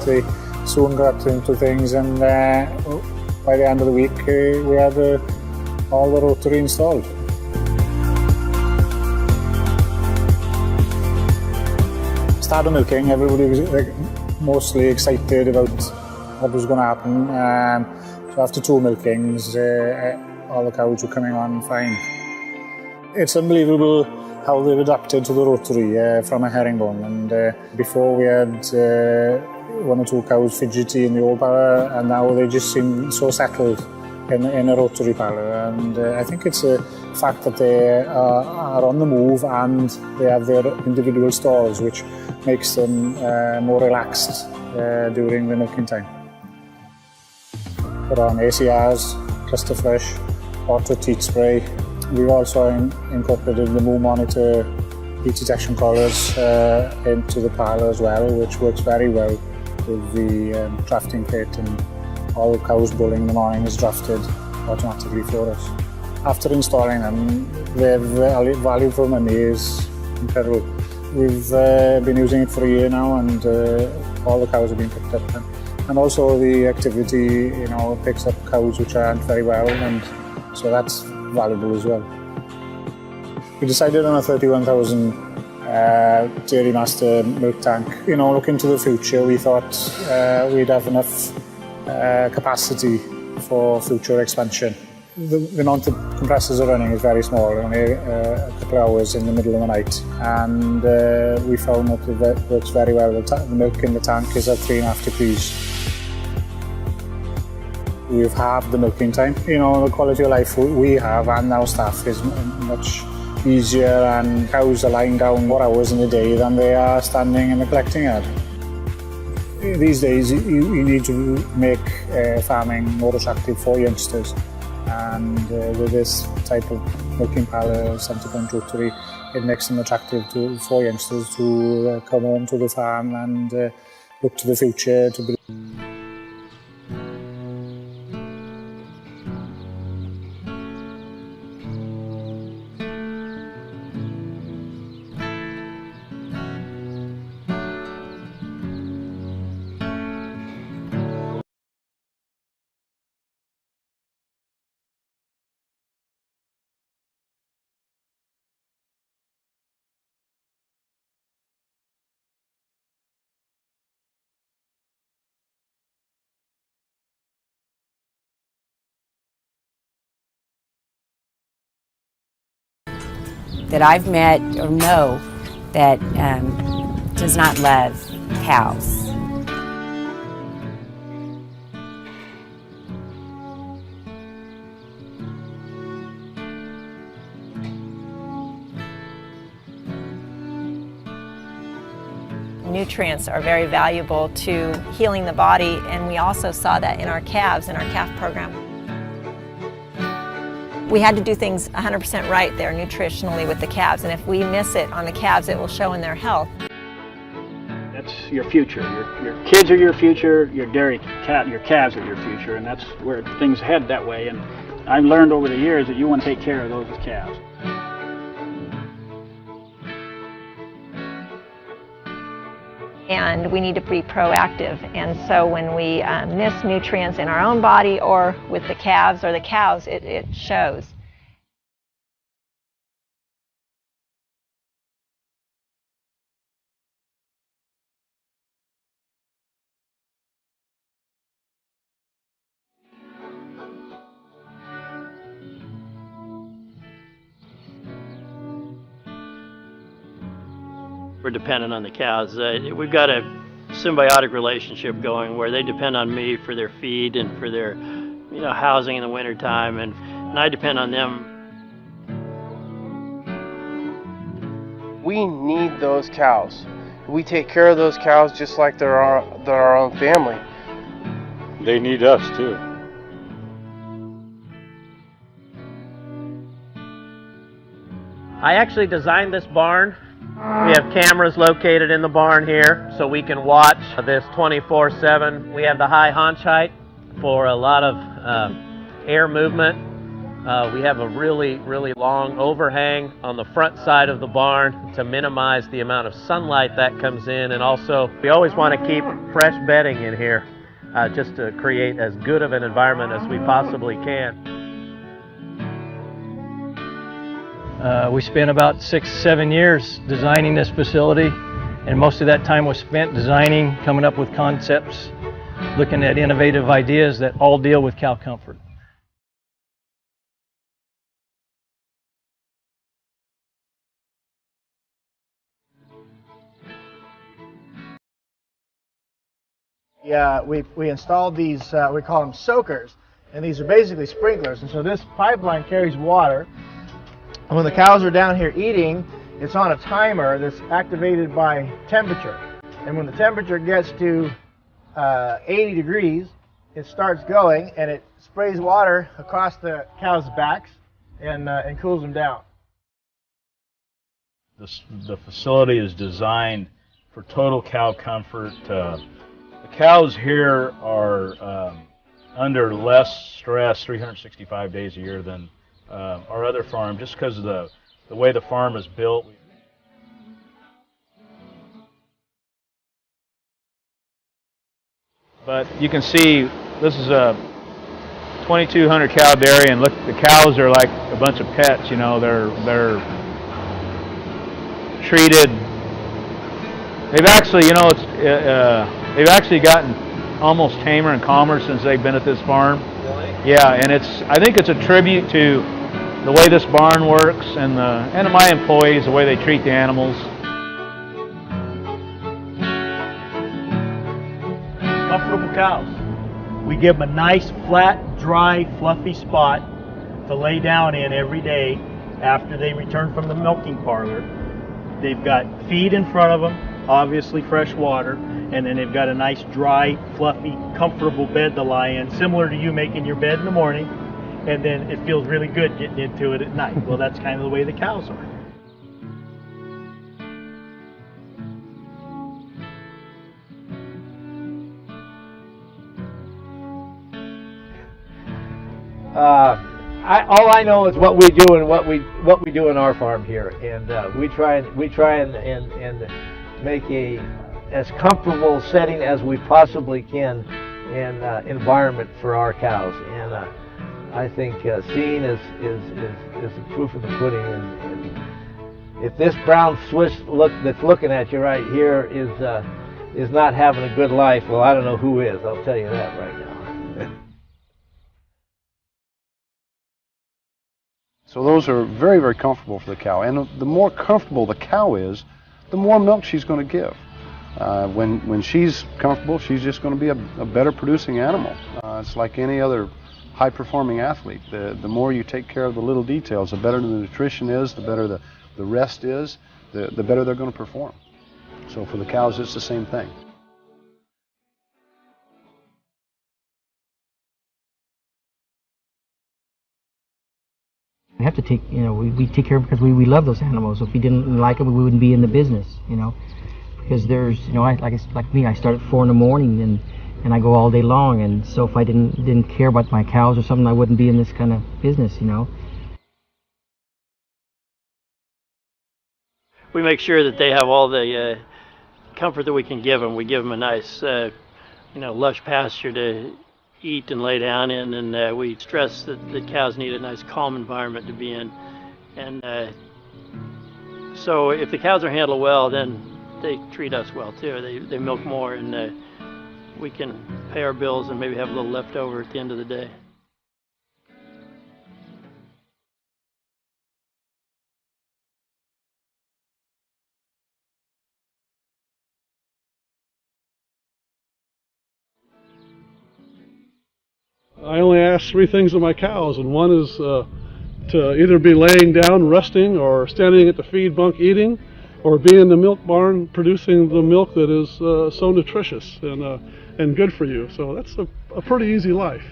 They soon got into things, and by the end of the week we had all the rotary installed. Started milking, everybody was mostly excited about what was going to happen. So after 2 milkings, all the cows were coming on fine. It's unbelievable how they've adapted to the rotary from a herringbone. And before we had 1 or 2 cows fidgety in the old parlour, and now they just seem so settled in a rotary parlour. And I think it's a fact that they are on the move and they have their individual stalls, which makes them more relaxed during the milking time. Put on ACRs, Cluster Fresh, Auto Teat Spray. We've also incorporated the Moo Monitor heat detection collars into the parlour as well, which works very well with the drafting kit, and all the cows bulling in the morning is drafted automatically for us. After installing them, the value for money is incredible. We've been using it for a year now, and all the cows have been picked up. And also the activity, picks up cows which aren't very well, and so that's valuable as well. We decided on a 31,000 Dairy Master milk tank. Looking to the future, we thought we'd have enough capacity for future expansion. The amount of compressors are running is very small, only a couple of hours in the middle of the night, and we found that it works very well. The milk in the tank is at 3.5 degrees. We've halved the milking time. The quality of life we have and our staff is much easier, and cows are lying down more hours in the day than they are standing in the collecting yard. These days you need to make farming more attractive for youngsters, and with this type of milking parlour, centre-point rotary, it makes them attractive for youngsters to come home to the farm and look to the future. That I've met or know that does not love cows. Nutrients are very valuable to healing the body, and we also saw that in our calves, in our calf program. We had to do things 100% right there nutritionally with the calves, and if we miss it on the calves, it will show in their health. That's your future. Your kids are your future, your calves are your future, and that's where things head that way. And I've learned over the years that you want to take care of those calves. And we need to be proactive, and so when we miss nutrients in our own body or with the calves or the cows, it shows. We're dependent on the cows. We've got a symbiotic relationship going where they depend on me for their feed and for their housing in the wintertime, and I depend on them. We need those cows. We take care of those cows just like they're our own family. They need us too. I actually designed this barn. We have cameras located in the barn here so we can watch this 24/7. We have the high haunch height for a lot of air movement. We have a really long overhang on the front side of the barn to minimize the amount of sunlight that comes in, and also we always want to keep fresh bedding in here just to create as good of an environment as we possibly can. We spent about 6-7 years designing this facility, and most of that time was spent designing, coming up with concepts, looking at innovative ideas that all deal with cow comfort. Yeah, we installed these, we call them soakers, and these are basically sprinklers. And so this pipeline carries water, and when the cows are down here eating, it's on a timer that's activated by temperature. And when the temperature gets to 80 degrees, it starts going, and it sprays water across the cows' backs and cools them down. The facility is designed for total cow comfort. The cows here are under less stress 365 days a year than our other farm, just because of the way the farm is built. But you can see this is a 2,200 cow dairy, and look, the cows are like a bunch of pets. You know, they're treated. They've actually, you know, they've actually gotten almost tamer and calmer since they've been at this farm. Really? Yeah, and I think it's a tribute to the way this barn works and my employees, the way they treat the animals. Comfortable cows. We give them a nice, flat, dry, fluffy spot to lay down in every day after they return from the milking parlor. They've got feed in front of them, obviously fresh water, and then they've got a nice, dry, fluffy, comfortable bed to lie in, similar to you making your bed in the morning, and then it feels really good getting into it at night. Well, that's kind of the way the cows are. All I know is what we do and what we do in our farm here, and we try and make as comfortable setting as we possibly can and environment for our cows. And I think seeing is the proof of the pudding. And if this brown Swiss that's looking at you right here is not having a good life, well, I don't know who is. I'll tell you that right now. So those are very, very comfortable for the cow. And the more comfortable the cow is, the more milk she's going to give. When she's comfortable, she's just going to be a better producing animal. It's like any other high-performing athlete. The more you take care of the little details, the better the nutrition is, the better the rest is, the better they're going to perform. So for the cows, it's the same thing. We have to take, we take care of them because we love those animals. If we didn't like them, we wouldn't be in the business, because there's, like me, I start at 4 in the morning and I go all day long, and so if I didn't care about my cows or something, I wouldn't be in this kind of business, We make sure that they have all the comfort that we can give them. We give them a nice, lush pasture to eat and lay down in, and we stress that the cows need a nice calm environment to be in. And so if the cows are handled well, then they treat us well too. They milk more, and we can pay our bills and maybe have a little left over at the end of the day. I only ask 3 things of my cows, and one is to either be laying down resting, or standing at the feed bunk eating, or be in the milk barn producing the milk that is so nutritious and good for you. So that's a pretty easy life.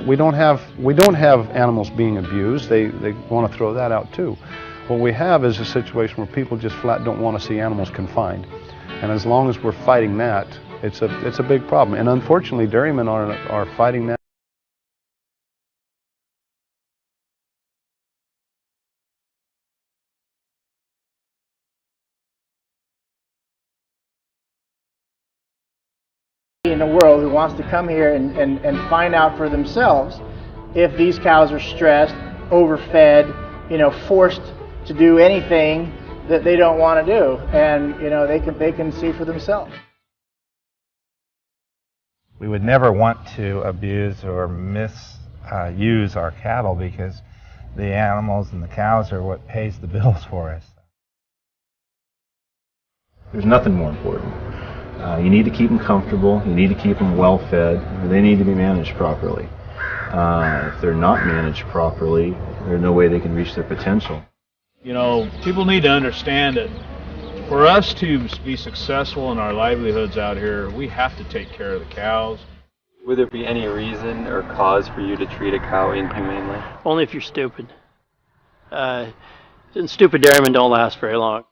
We don't have animals being abused. They want to throw that out too. What we have is a situation where people just flat don't want to see animals confined. And as long as we're fighting that, it's a big problem. And unfortunately, dairymen are fighting that. In the world who wants to come here and find out for themselves if these cows are stressed, overfed, forced to do anything that they don't want to do, and they can see for themselves. We would never want to abuse or misuse our cattle, because the animals and the cows are what pays the bills for us. There's nothing more important. You need to keep them comfortable, you need to keep them well fed, and they need to be managed properly. If they're not managed properly, there's no way they can reach their potential. People need to understand that for us to be successful in our livelihoods out here, we have to take care of the cows. Would there be any reason or cause for you to treat a cow inhumanely? Only if you're stupid. And stupid dairymen don't last very long.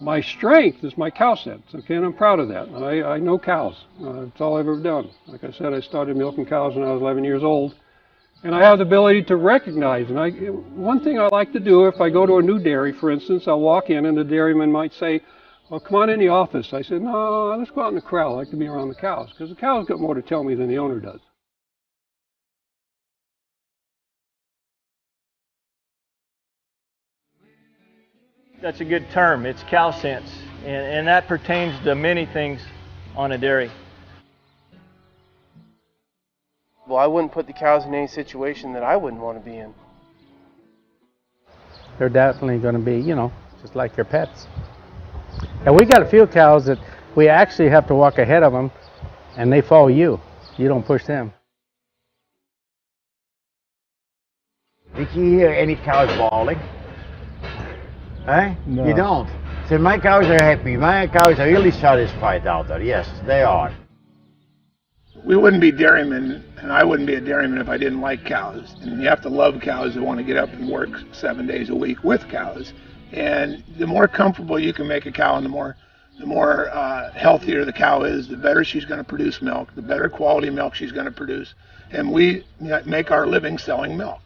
My strength is my cow sense, okay, and I'm proud of that. I know cows. It's all I've ever done. Like I said, I started milking cows when I was 11 years old, and I have the ability to recognize. And one thing I like to do, if I go to a new dairy, for instance, I'll walk in and the dairyman might say, "Well, come on in the office." I said, "No, let's go out in the corral. I like to be around the cows, because the cows got more to tell me than the owner does." That's a good term. It's cow sense, and that pertains to many things on a dairy. Well, I wouldn't put the cows in any situation that I wouldn't want to be in. They're definitely going to be, just like your pets. And we got a few cows that we actually have to walk ahead of them, and they follow you. You don't push them. Did you hear any cows bawling? Eh? No. You don't. So my cows are happy. My cows are really satisfied out there. Yes, they are. We wouldn't be dairymen, and I wouldn't be a dairyman if I didn't like cows. And you have to love cows to want to get up and work 7 days a week with cows. And the more comfortable you can make a cow, and the more healthier the cow is, the better she's going to produce milk, the better quality milk she's going to produce. And we make our living selling milk.